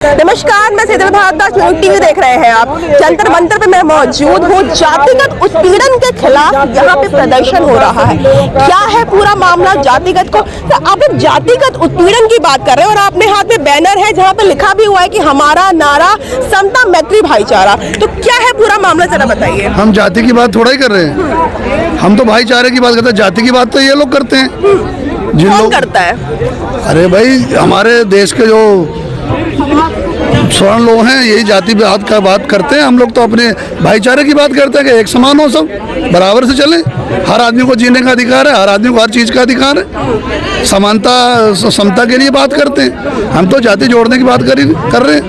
नमस्कार, मैं सीधे भारतदास न्यूज़ टीवी देख रहे हैं आप। जंतर मंतर पे मैं मौजूद हूँ। जातिगत उत्पीड़न के खिलाफ यहाँ पे प्रदर्शन हो रहा है। क्या है पूरा मामला जातिगत को? तो आप एक जातिगत उत्पीड़न की बात कर रहे हैं और आपने हाथ में बैनर है जहाँ पे लिखा भी हुआ है कि हमारा नारा समता मैत्री भाईचारा। तो क्या है पूरा मामला, जरा बताइए। हम जाति की बात थोड़ा ही कर रहे हैं, हम तो भाईचारे की बात करते हैं। जाति की बात तो ये लोग करते हैं। जिन लोग करता है, अरे भाई, हमारे देश के जो स्वर्ण लोग हैं यही जाति बात का बात करते हैं। हम लोग तो अपने भाईचारे की बात करते हैं कि एक समान हो, सब बराबर से चले। हर आदमी को जीने का अधिकार है, हर आदमी को हर चीज़ का अधिकार है। समानता समता के लिए बात करते हैं। हम तो जाति जोड़ने की बात कर रहे हैं।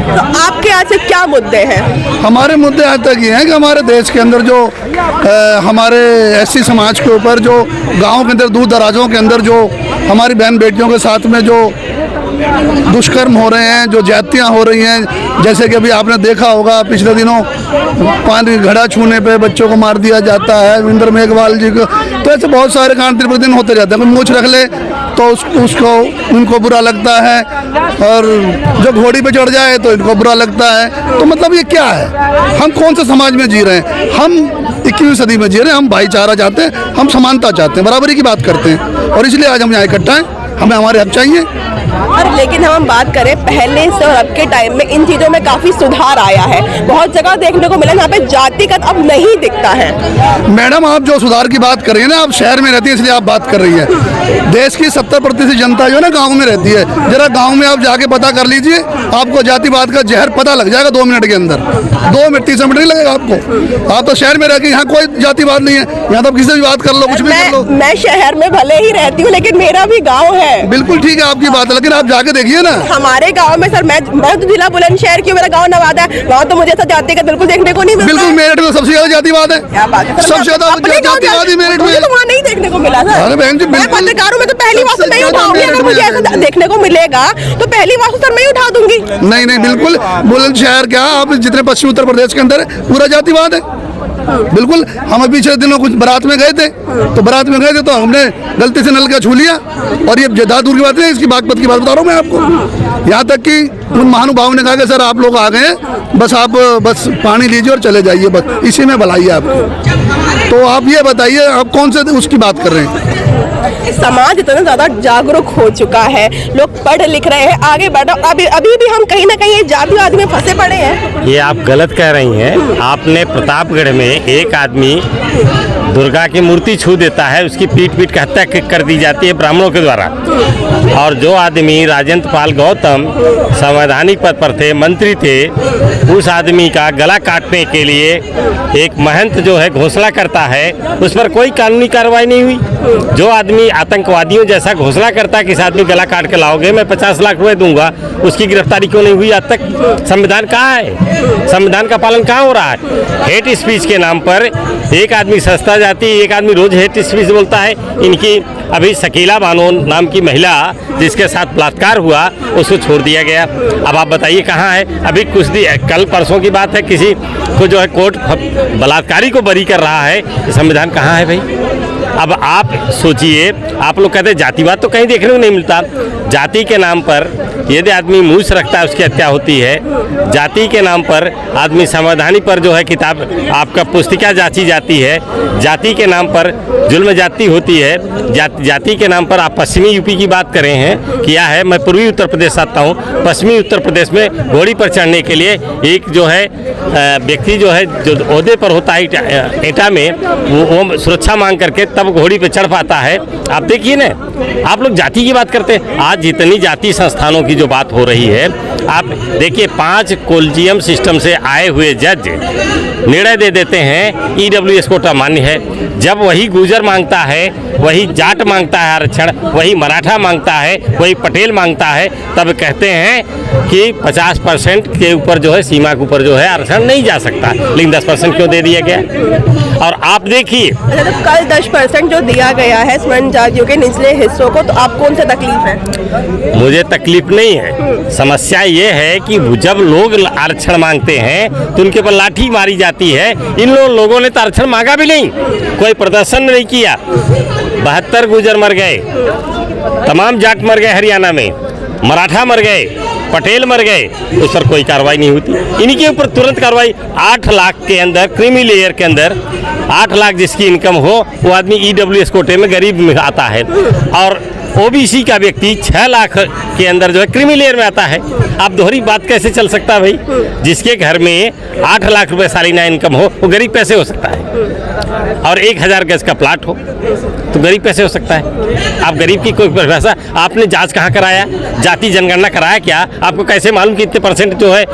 तो आपके यहाँ से क्या मुद्दे हैं? हमारे मुद्दे आज तक ये हैं कि हमारे देश के अंदर जो हमारे एससी समाज के ऊपर जो गाँव के अंदर दूर दराजों के अंदर जो हमारी बहन बेटियों के साथ में जो दुष्कर्म हो रहे हैं, जो ज्यादतियाँ हो रही हैं, जैसे कि अभी आपने देखा होगा पिछले दिनों पानी घड़ा छूने पे बच्चों को मार दिया जाता है, इंद्र मेघवाल जी को। तो ऐसे बहुत सारे कांड दिन प्रतिदिन होते रहते हैं। कोई मूछ रख ले तो उसको उनको बुरा लगता है, और जो घोड़ी पे चढ़ जाए तो इनको बुरा लगता है। तो मतलब ये क्या है? हम कौन से समाज में जी रहे हैं? हम 21वीं सदी में जी रहे हैं। हम भाईचारा चाहते हैं, हम समानता चाहते हैं, बराबरी की बात करते हैं, और इसलिए आज हम यहाँ इकट्ठा हैं। हमें हमारे हक चाहिए। और लेकिन हम बात करें पहले से और अब के टाइम में इन चीज़ों में काफ़ी सुधार आया है। बहुत जगह देखने को मिला यहाँ पे जातिगत अब नहीं दिखता है। मैडम, आप जो सुधार की बात कर रही है ना, आप शहर में रहती है इसलिए आप बात कर रही है। देश की 70% जनता जो है ना गाँव में रहती है। जरा गाँव में आप जाके पता कर लीजिए, आपको जातिवाद का जहर पता लग जाएगा 2 मिनट के अंदर। 2 मिनट 30 मिनट नहीं लगेगा आपको। आप तो शहर में रह के, यहाँ कोई जातिवाद नहीं है। यहाँ तो किसी से भी बात कर लो, कुछ भी कर लो। मैं शहर में भले ही रहती हूँ लेकिन मेरा भी गाँव है। बिल्कुल ठीक है आपकी बात है, लेकिन आप जाके देखिए ना। हमारे गांव में सर, मैं तो जिला बुलंदशहर की, मेरा गांव नवादा है। वहाँ तो मुझे ऐसा जातिगत बिल्कुल देखने को नहीं मिलता। बिल्कुल, मेरठ में सबसे ज्यादा जातिवाद है। क्या बात है? सबसे ज्यादा जातिवाद ही मेरठ में। तो वहाँ नहीं देखने को मिला सर। अरे बहन जी, मैं पत्रकारों में तो पहली बात तो नहीं उठाऊंगी। अगर मुझे ऐसा देखने को मिलेगा तो पहली बात तो सर मैं उठा दूंगी। नहीं नहीं, बिल्कुल बुलंदशहर क्या, आप जितने पश्चिमी उत्तर प्रदेश के अंदर पूरा जातिवाद है। बिल्कुल, हम अभी पिछले दिनों कुछ बारात में गए थे, तो हमने गलती से नल का छू लिया, और ये ज्यादा दूर की बात नहीं, इसकी बागपत की बात बता रहा हूँ मैं आपको। यहाँ तक कि उन महानुभाव ने कहा कि सर आप लोग आ गए हैं, बस आप बस पानी लीजिए और चले जाइए, बस इसी में भलाई है आपको। तो आप ये बताइए, आप कौन से उसकी बात कर रहे हैं? समाज इतना ज्यादा जागरूक हो चुका है, लोग पढ़ लिख रहे हैं, आगे बढ़ो। अभी भी हम कहीं ना कहीं जातिवाद में फंसे पड़े हैं। ये आप गलत कह रही हैं। आपने प्रतापगढ़ में एक आदमी दुर्गा की मूर्ति छू देता है, उसकी पीट के हत्या कर दी जाती है ब्राह्मणों के द्वारा। और जो आदमी राजेंद्र पाल गौतम संवैधानिक पद पर थे, मंत्री थे, उस आदमी का गला काटने के लिए एक महंत जो है घोषणा करता है, उस पर कोई कानूनी कार्रवाई नहीं हुई। जो आदमी आतंकवादियों जैसा घोषणा करता है कि इस आदमी गला काट के लाओगे, मैं 50 लाख रुपए दूंगा, उसकी गिरफ्तारी क्यों नहीं हुई आज तक? संविधान कहाँ है? संविधान का पालन कहाँ हो रहा है? हेट स्पीच के नाम पर एक आदमी सस्ता जाती, एक आदमी रोज हेट स्पीच बोलता है। इनकी अभी शकीला बानो नाम की महिला जिसके साथ बलात्कार हुआ, उसको छोड़ दिया गया। अब आप बताइए कहाँ है? अभी कल परसों की बात है, किसी को जो है कोर्ट बलात्कारी को बरी कर रहा है। संविधान कहाँ है भाई? अब आप सोचिए, आप लोग कहते हैं जातिवाद तो कहीं देखने को नहीं मिलता। जाति के नाम पर यदि आदमी मूछ रखता है उसकी हत्या होती है। जाति के नाम पर आदमी संवैधानिक पर जो है किताब आपका पुस्तिका जांची जाती है। जाति के नाम पर जुल्म जाति होती है। जाति के नाम पर आप पश्चिमी यूपी की बात कर रहे हैं, किया है। मैं पूर्वी उत्तर प्रदेश आता हूँ। पश्चिमी उत्तर प्रदेश में घोड़ी पर चढ़ने के लिए एक जो है व्यक्ति जो है जो ओहदे पर होता है एटा में, वो सुरक्षा मांग करके तब घोड़ी पे चढ़ पाता है। आप देखिए ना, आप लोग जाति की बात करते हैं। आज जितनी जाति संस्थानों की जो बात हो रही है, आप देखिए 5 कोलिजियम सिस्टम से आए हुए जज निर्णय दे देते हैं EWS कोटा मान्य है। जब वही गुर्जर मांगता है, वही जाट मांगता है आरक्षण, वही मराठा मांगता है, वही पटेल मांगता है, तब कहते हैं कि 50% के ऊपर जो है सीमा के ऊपर जो है आरक्षण नहीं जा सकता। लेकिन 10% क्यों दे दिया गया? और आप देखिए, तो कल 10% जो दिया गया है स्वर्ण जातियों के निचले हिस्सों को, तो आपको उनसे तकलीफ है? मुझे तकलीफ नहीं है। समस्या ये है कि जब लोग आरक्षण मांगते हैं तो उनके ऊपर लाठी मारी जाती है। इन लोगों ने तो आरक्षण मांगा भी नहीं, कोई प्रदर्शन नहीं किया। 72 गुर्जर मर गए, तमाम जाट मर गए हरियाणा में। मराठा मर गए, पटेल मर गए, उस पर कोई कार्रवाई नहीं होती। इन्हीं के ऊपर तुरंत कार्रवाई। 8 लाख के अंदर क्रीमी लेयर के अंदर 8 लाख जिसकी इनकम हो वो आदमी EWS कोटे में गरीब में आता है, और OBC का व्यक्ति 6 लाख के अंदर जो है क्रीमी लेयर में आता है। आप दोहरी बात कैसे चल सकता है भाई? जिसके घर में 8 लाख रुपए सालाना इनकम हो वो गरीब कैसे हो सकता है? और 1000 गज का प्लाट हो तो गरीब कैसे हो सकता है? आप गरीब की कोई परिभाषा, आपने जांच कहाँ कराया? जाति जनगणना कराया क्या? आपको कैसे मालूम कि इतने परसेंट जो है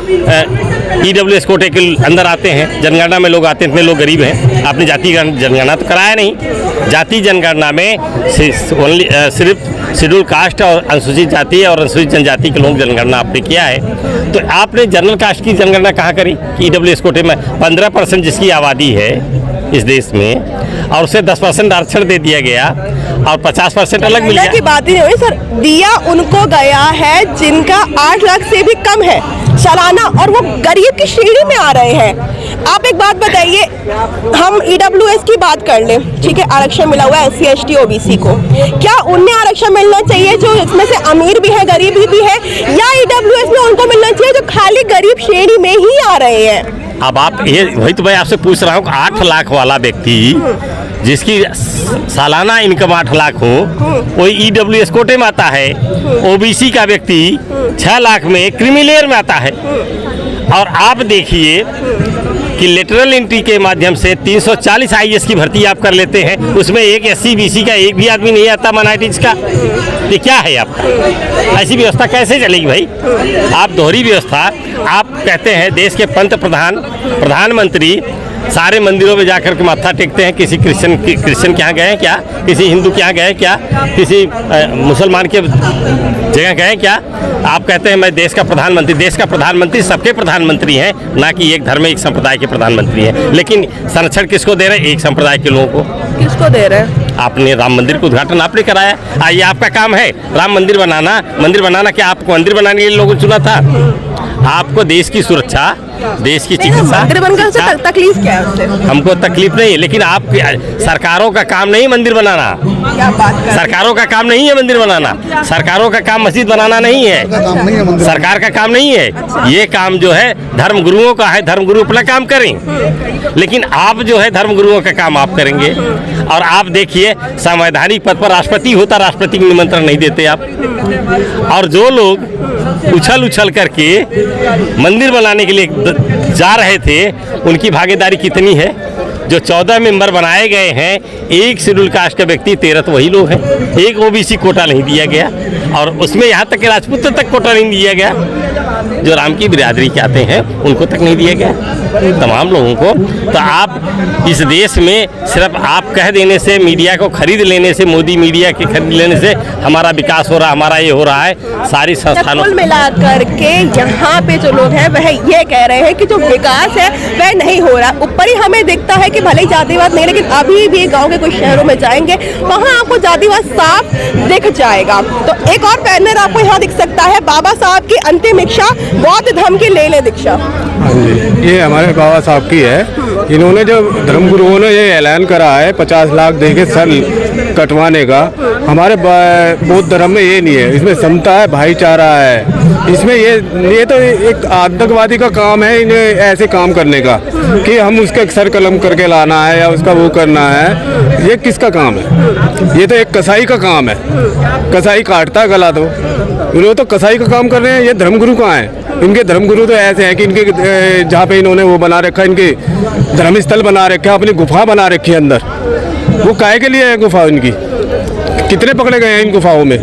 EWS कोटे के अंदर आते हैं, जनगणना में लोग आते हैं, इतने लोग गरीब हैं? आपने जाति जनगणना तो कराया नहीं। जाति जनगणना में सिर्फ शेड्यूल कास्ट और अनुसूचित जाति और अनुसूचित जनजाति के लोग जनगणना आपने किया है। तो आपने जनरल कास्ट की जनगणना कहाँ करी? EWS कोटे में 15% जिसकी आबादी है इस देश में, और उसे 10% आरक्षण दे दिया गया और 50% अलग मिल गया। की बात ही नहीं हुई सर, दिया उनको गया है जिनका 8 लाख से भी कम है सालाना, और वो गरीब की श्रेणी में आ रहे हैं। आप एक बात बताइए, हम EWS की बात कर लें, ठीक है, आरक्षण मिला हुआ है SC ST OBC को, क्या उन्हें आरक्षण मिलना चाहिए जो इसमें से अमीर भी है गरीब भी है, या EWS में उनको मिलना चाहिए जो खाली गरीब श्रेणी में ही आ रहे हैं? अब आप ये वही तो मैं आपसे पूछ रहा हूँ, 8 लाख वाला व्यक्ति जिसकी सालाना इनकम 8 लाख हो वही EWS कोटे में आता है, OBC का व्यक्ति 6 लाख में क्रीमी लेयर में आता है। और आप देखिए कि लेटरल एंट्री के माध्यम से 340 IAS की भर्ती आप कर लेते हैं, उसमें एक SC BC का एक भी आदमी नहीं आता, माइनॉरिटीज का। ये क्या है आपका? ऐसी व्यवस्था कैसे चलेगी भाई? आप दोहरी व्यवस्था। आप कहते हैं देश के प्रधानमंत्री सारे मंदिरों में जाकर के माथा टेकते हैं, किसी क्रिश्चियन के यहाँ गए क्या? किसी हिंदू के यहाँ गए क्या? किसी मुसलमान के जगह गए क्या? आप कहते हैं मैं देश का प्रधानमंत्री सबके प्रधानमंत्री हैं, ना कि एक धर्म एक संप्रदाय के प्रधानमंत्री हैं। लेकिन संरक्षण किसको दे रहे हैं? एक संप्रदाय के लोगों को। किसको दे रहे हैं? आपने राम मंदिर का उद्घाटन आपने कराया। ये आपका काम है राम मंदिर बनाना। क्या आपको मंदिर बनाने के लिए लोगों ने चुना था? आपको देश की सुरक्षा, देश की चिकित्सा, मंदिर बनकर उसे तकलीफ क्या है उससे? हमको तकलीफ नहीं, लेकिन आप सरकारों का काम नहीं मंदिर बनाना। क्या बात कर? सरकारों का काम नहीं है मंदिर बनाना, सरकारों का काम मस्जिद बनाना नहीं है, सरकार का काम नहीं है। ये काम जो है धर्म गुरुओं का है, धर्म गुरु अपना काम करें। लेकिन आप जो है धर्म गुरुओं का काम आप करेंगे। और आप देखिए संवैधानिक पद पर राष्ट्रपति होता, राष्ट्रपति को निमंत्रण नहीं देते आप। और जो लोग उछल करके मंदिर बनाने के लिए जा रहे थे, उनकी भागीदारी कितनी है? जो 14 मेंबर बनाए गए हैं, एक शेड्यूल कास्ट का व्यक्ति 13 तो वही लोग हैं। एक OBC कोटा नहीं दिया गया, और उसमें यहाँ तक कि राजपूत तक कोटा नहीं दिया गया। जो राम की बिरादरी के आते हैं उनको तक नहीं दिया गया, तमाम लोगों को। तो आप इस देश में सिर्फ आप कह देने से, मीडिया को खरीद लेने से, मोदी मीडिया के खरीद लेने से हमारा विकास हो रहा, हमारा ये हो रहा है। सारी संस्थानों कुल मिला करके यहाँ पे जो लोग हैं वह ये कह रहे हैं कि जो विकास है वह नहीं हो रहा। ऊपर ही हमें दिखता है कि भले ही जातिवाद नहीं, लेकिन अभी भी गाँव के कुछ शहरों में जाएंगे वहाँ आपको जातिवाद साफ दिख जाएगा। तो एक और बैनर आपको यहाँ दिख सकता है, बाबा साहब की अंतिम इच्छा, बौद्ध धर्म की ले दीक्षा। हाँ जी, ये हमारे बाबा साहब की है। इन्होंने जो धर्मगुरुओं ने ये ऐलान करा है 50 लाख देके सर कटवाने का, हमारे बौद्ध धर्म में ये नहीं है। इसमें समता है, भाईचारा है। इसमें ये तो एक आतंकवादी का काम है इन्हें ऐसे काम करने का, कि हम उसका सर कलम करके लाना है या उसका वो करना है। ये किसका काम है? ये तो एक कसाई का काम है। कसाई काटता गला तो इन्होंने तो कसाई का काम कर रहे हैं। ये धर्मगुरु कहाँ है? इनके धर्मगुरु तो ऐसे हैं कि इनके जहाँ पे इन्होंने वो बना रखा है, इनके धर्मस्थल बना रखा है, अपनी गुफा बना रखी है अंदर। वो काहे के लिए है गुफा इनकी? कितने पकड़े गए हैं इन गुफाओं में?